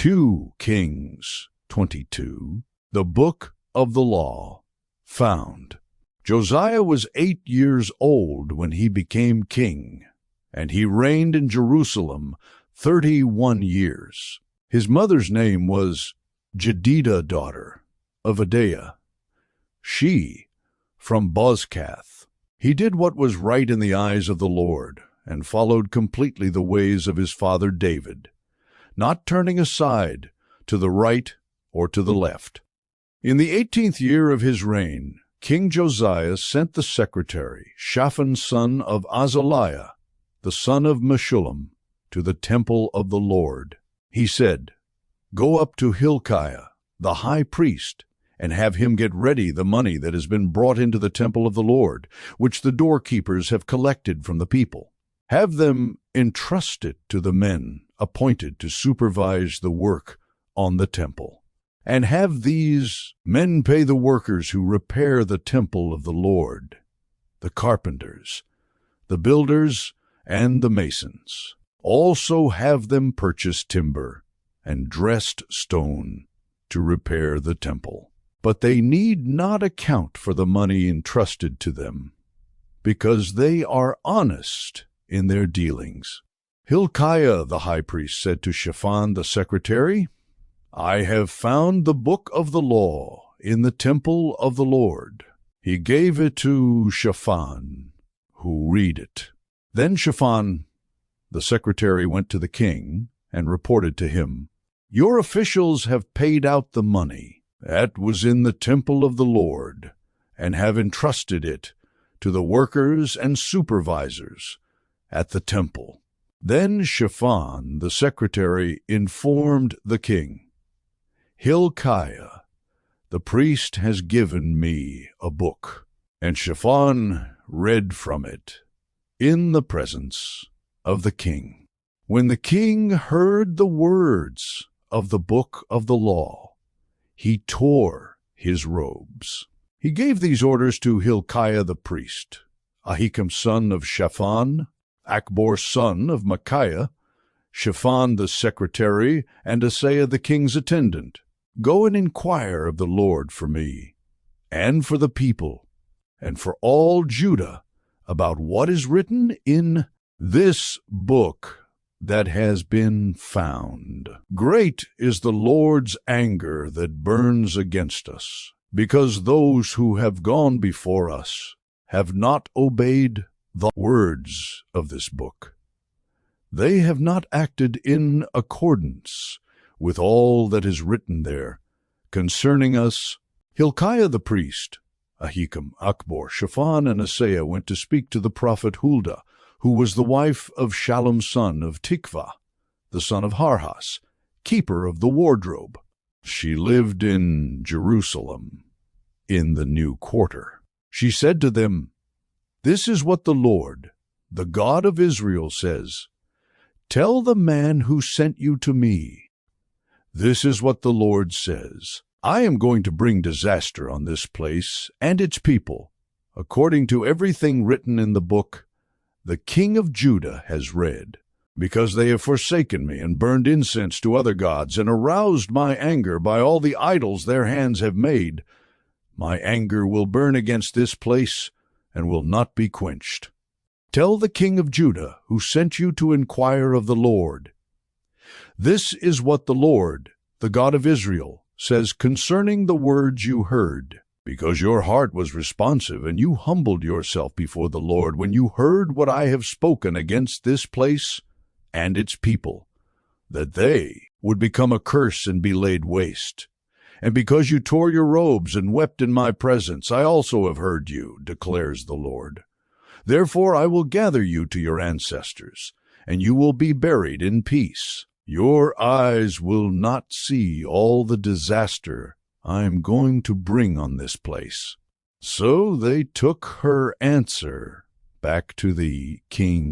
2 Kings 22, the book of the law, found. Josiah was 8 years old when he became king, and he reigned in Jerusalem 31 years. His mother's name was Jedidah, daughter of Adaiah, she from Bozkath. He did what was right in the eyes of the Lord, and followed completely the ways of his father David, not turning aside to the right or to the left. In the 18th year of his reign, King Josiah sent the secretary, Shaphan son of Azaliah, the son of Meshullam, to the temple of the Lord. He said, "Go up to Hilkiah, the high priest, and have him get ready the money that has been brought into the temple of the Lord, which the doorkeepers have collected from the people. Have them entrust it to the men appointed to supervise the work on the temple. And have these men pay the workers who repair the temple of the Lord, the carpenters, the builders, and the masons. Also have them purchase timber and dressed stone to repair the temple. But they need not account for the money entrusted to them, because they are honest in their dealings." Hilkiah the high priest said to Shaphan the secretary, "I have found the book of the law in the temple of the Lord." He gave it to Shaphan, who read it. Then Shaphan the secretary went to the king and reported to him, "Your officials have paid out the money that was in the temple of the Lord, and have entrusted it to the workers and supervisors at the temple." Then Shaphan the secretary informed the king, "Hilkiah the priest has given me a book." And Shaphan read from it in the presence of the king. When the king heard the words of the book of the law, he tore his robes. He gave these orders to Hilkiah the priest, Ahikam son of Shaphan, Akbor son of Micaiah, Shaphan the secretary, and Asaiah the king's attendant. "Go and inquire of the Lord for me, and for the people, and for all Judah, about what is written in this book that has been found. Great is the Lord's anger that burns against us, because those who have gone before us have not obeyed the words of this book. They have not acted in accordance with all that is written there concerning us." Hilkiah the priest, Ahikam, Akbor, Shaphan, and Asaiah went to speak to the prophet Huldah, who was the wife of Shallum son of Tikvah, the son of Harhas, keeper of the wardrobe. She lived in Jerusalem, in the new quarter. She said to them, "This is what the Lord, the God of Israel, says. Tell the man who sent you to me, this is what the Lord says. I am going to bring disaster on this place and its people, according to everything written in the book the king of Judah has read, because they have forsaken me and burned incense to other gods and aroused my anger by all the idols their hands have made. My anger will burn against this place and will not be quenched. Tell the king of Judah, who sent you to inquire of the Lord, this is what the Lord, the God of Israel, says concerning the words you heard. Because your heart was responsive, and you humbled yourself before the Lord when you heard what I have spoken against this place and its people, that they would become a curse and be laid waste. And because you tore your robes and wept in my presence, I also have heard you, declares the Lord. Therefore I will gather you to your ancestors, and you will be buried in peace. Your eyes will not see all the disaster I am going to bring on this place." So they took her answer back to the king.